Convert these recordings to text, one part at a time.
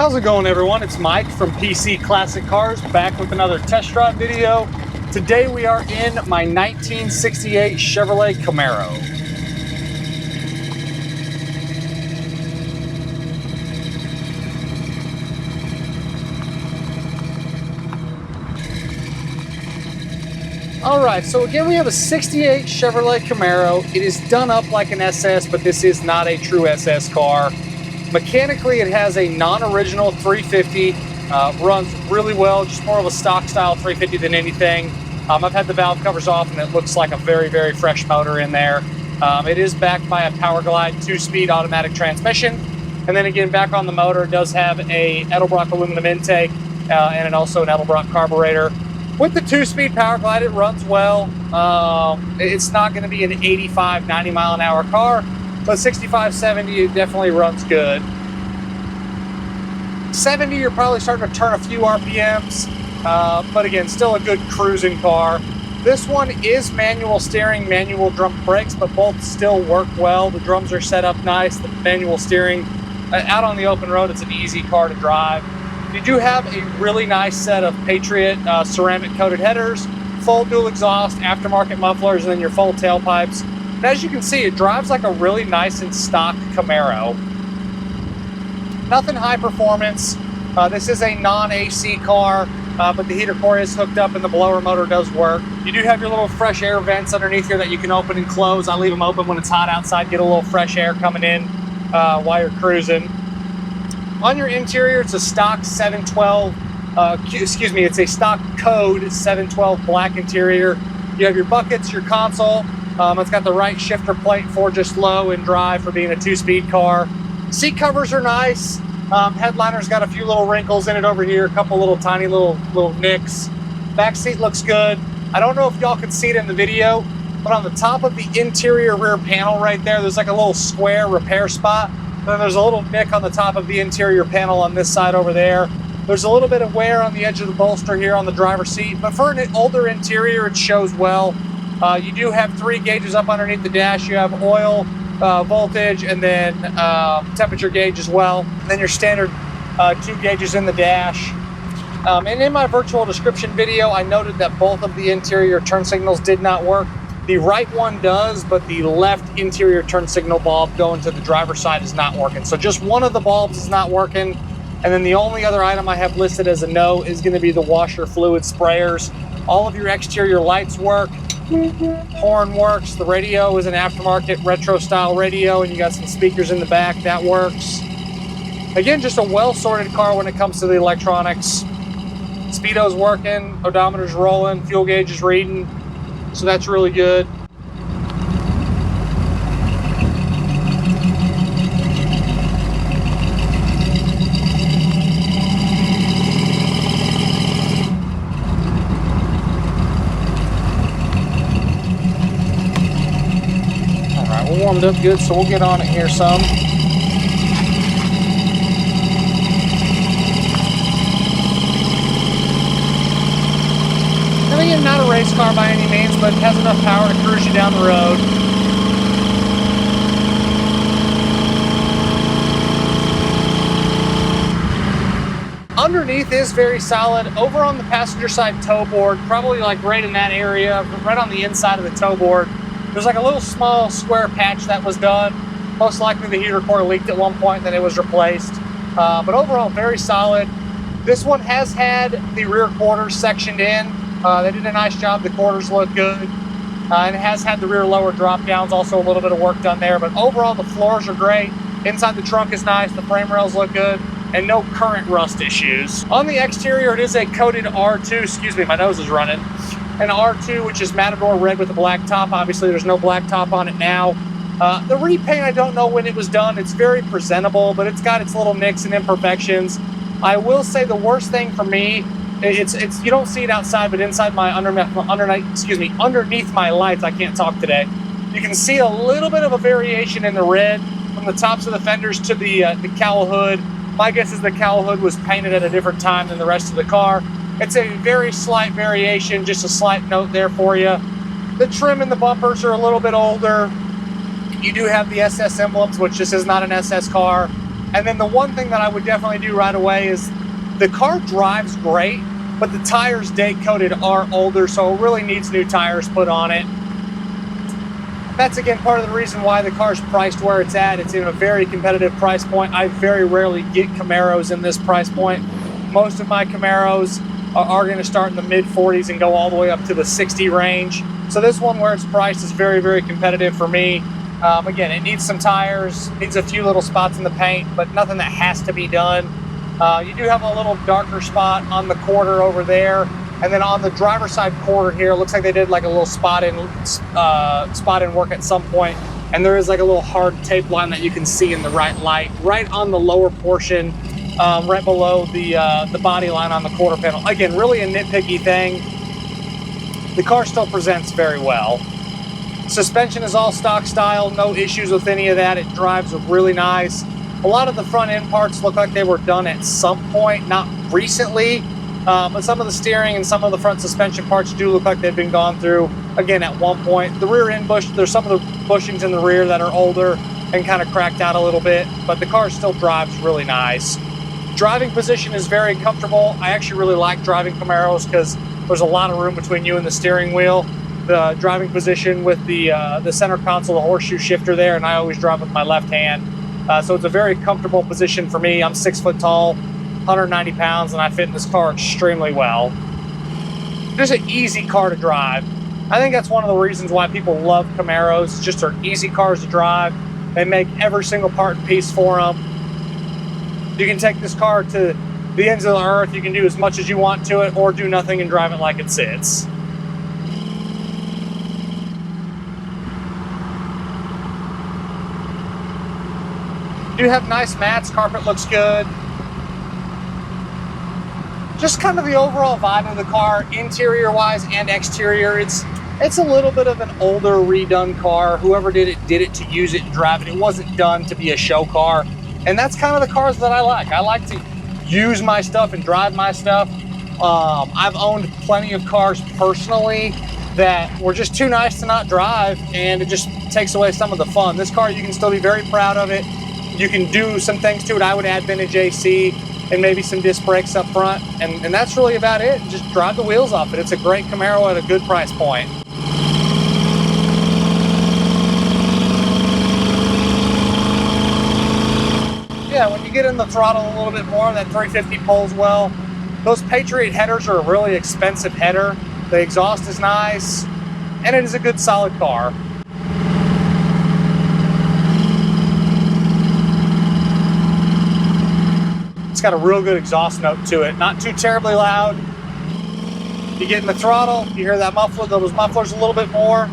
How's it going, everyone? It's Mike from PC Classic Cars, back with another test drive video. Today we are in my 1968 Chevrolet Camaro. Alright, so again we have a 68 Chevrolet Camaro. It is done up like an SS, but this is not a true SS car. Mechanically, it has a non-original 350, runs really well, just more of a stock style 350 than anything. I've had the valve covers off and it looks like a very, very fresh motor in there. It is backed by a Power Glide 2-speed automatic transmission. And then again, back on the motor, it does have a Edelbrock aluminum intake and also an Edelbrock carburetor. With the 2-speed Power Glide, it runs well. It's not going to be an 85, 90 mile an hour car, but 65, 70, it definitely runs good. 70, you're probably starting to turn a few RPMs, but again, still a good cruising car. This one is manual steering, manual drum brakes, but both still work well. The drums are set up nice, the manual steering. Out on the open road, it's an easy car to drive. You do have a really nice set of Patriot ceramic coated headers, full dual exhaust, aftermarket mufflers, and then your full tailpipes. And as you can see, it drives like a really nice and stock Camaro. Nothing high performance. This is a non-AC car, but the heater core is hooked up and the blower motor does work. You do have your little fresh air vents underneath here that you can open and close. I leave them open when it's hot outside, get a little fresh air coming in while you're cruising. On your interior, it's a stock 712, it's a stock code 712 black interior. You have your buckets, your console. It's got the right shifter plate for just low and drive for being a 2-speed car. Seat covers are nice. Headliner's got a few little wrinkles in it over here, a couple little tiny little nicks. Back seat looks good. I don't know if y'all can see it in the video, but on the top of the interior rear panel right there, there's like a little square repair spot. Then there's a little nick on the top of the interior panel on this side over there. There's a little bit of wear on the edge of the bolster here on the driver's seat, but for an older interior, it shows well. You do have 3 gauges up underneath the dash. You have oil, voltage, and then temperature gauge as well. And then your standard 2 gauges in the dash. And in my virtual description video, I noted that both of the interior turn signals did not work. The right one does, but the left interior turn signal bulb going to the driver's side is not working. So just one of the bulbs is not working. And then the only other item I have listed as a no is going to be the washer fluid sprayers. All of your exterior lights work. Horn works. The radio is an aftermarket retro style radio, and you got some speakers in the back. That works. Again, just a well-sorted car when it comes to the electronics. Speedo's working, odometer's rolling, fuel gauge is reading. So that's really good. All right, we're warmed up good, so we'll get on it here some. And again, not a race car by any means, but it has enough power to cruise you down the road. Underneath is very solid. Over on the passenger side toe board, probably like right in that area, right on the inside of the toe board, there's like a little small square patch that was done. Most likely the heater core leaked at one point, then it was replaced. But overall, very solid. This one has had the rear quarters sectioned in. They did a nice job. The quarters look good. And it has had the rear lower drop downs, also a little bit of work done there. But overall, the floors are great. Inside the trunk is nice. The frame rails look good. And no current rust issues. On the exterior, it is a coated R2. Excuse me, my nose is running. An R2, which is Matador red with a black top. Obviously, there's no black top on it now. The repaint, I don't know when it was done. It's very presentable, but it's got its little nicks and imperfections. I will say the worst thing for me, it's you don't see it outside, but inside my underneath my lights, I can't talk today. You can see a little bit of a variation in the red from the tops of the fenders to the cowl hood. My guess is the cowl hood was painted at a different time than the rest of the car. It's a very slight variation, just a slight note there for you. The trim and the bumpers are a little bit older. You do have the SS emblems, which this is not an SS car. And then the one thing that I would definitely do right away is the car drives great, but the tires date coated are older, so it really needs new tires put on it. That's again part of the reason why the car's priced where it's at. It's in a very competitive price point. I very rarely get Camaros in this price point. Most of my Camaros are going to start in the mid 40s and go all the way up to the 60 range. So this one where it's priced is very, very competitive for me. Again, it needs some tires, needs a few little spots in the paint, but nothing that has to be done. You do have a little darker spot on the quarter over there. And then on the driver's side quarter here, it looks like they did like a little spot in work at some point. And there is like a little hard tape line that you can see in the right light, right on the lower portion, right below the body line on the quarter panel. Again, really a nitpicky thing. The car still presents very well. Suspension is all stock style, no issues with any of that. It drives really nice. A lot of the front end parts look like they were done at some point, not recently. But some of the steering and some of the front suspension parts do look like they've been gone through, again, at one point. The rear end bush, there's some of the bushings in the rear that are older and kind of cracked out a little bit, but the car still drives really nice. Driving position is very comfortable. I actually really like driving Camaros because there's a lot of room between you and the steering wheel. The driving position with the center console, the horseshoe shifter there, and I always drive with my left hand. So it's a very comfortable position for me. I'm 6 foot tall, 190 pounds, and I fit in this car extremely well. Just an easy car to drive. I think that's one of the reasons why people love Camaros. It's just they're easy cars to drive. They make every single part and piece for them. You can take this car to the ends of the earth. You can do as much as you want to it or do nothing and drive it like it sits. Do have nice mats. Carpet looks good. Just kind of the overall vibe of the car, interior wise and exterior, it's a little bit of an older redone car. Whoever did it to use it and drive it. It wasn't done to be a show car. And that's kind of the cars that I like. I like to use my stuff and drive my stuff. I've owned plenty of cars personally that were just too nice to not drive, and it just takes away some of the fun. This car, you can still be very proud of it. You can do some things to it. I would add vintage AC and maybe some disc brakes up front, and that's really about it. Just drive the wheels off it. It's a great Camaro at a good price point. Yeah, when you get in the throttle a little bit more, that 350 pulls well. Those Patriot headers are a really expensive header. The exhaust is nice, and it is a good solid car. It's got a real good exhaust note to it. Not too terribly loud. You get in the throttle, you hear that muffler, those mufflers a little bit more.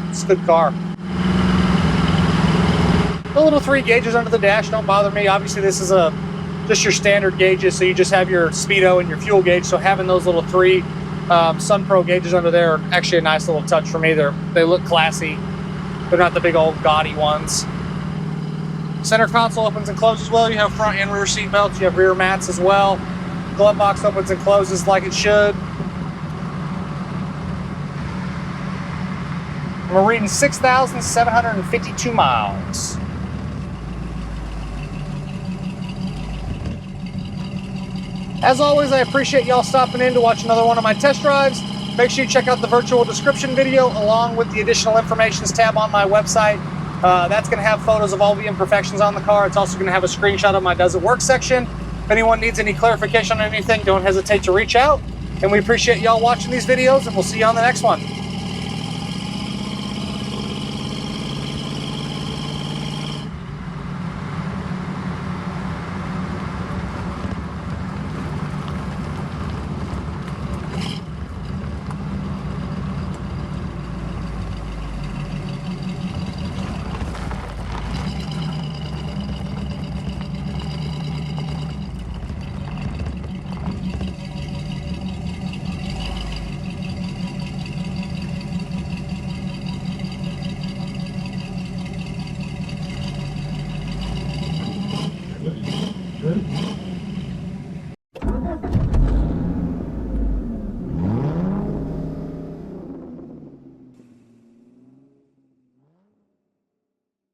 It's a good car. The little 3 gauges under the dash don't bother me. Obviously, this is just your standard gauges, so you just have your speedo and your fuel gauge. So having those little 3 Sun Pro gauges under there are actually a nice little touch for me. They look classy. They're not the big old gaudy ones. Center console opens and closes well. You have front and rear seat belts. You have rear mats as well. Glove box opens and closes like it should. We're reading 6,752 miles. As always, I appreciate y'all stopping in to watch another one of my test drives. Make sure you check out the virtual description video along with the additional informations tab on my website. That's going to have photos of all the imperfections on the car. It's also going to have a screenshot of my Does It Work section. If anyone needs any clarification on anything, don't hesitate to reach out. And we appreciate y'all watching these videos, and we'll see you on the next one.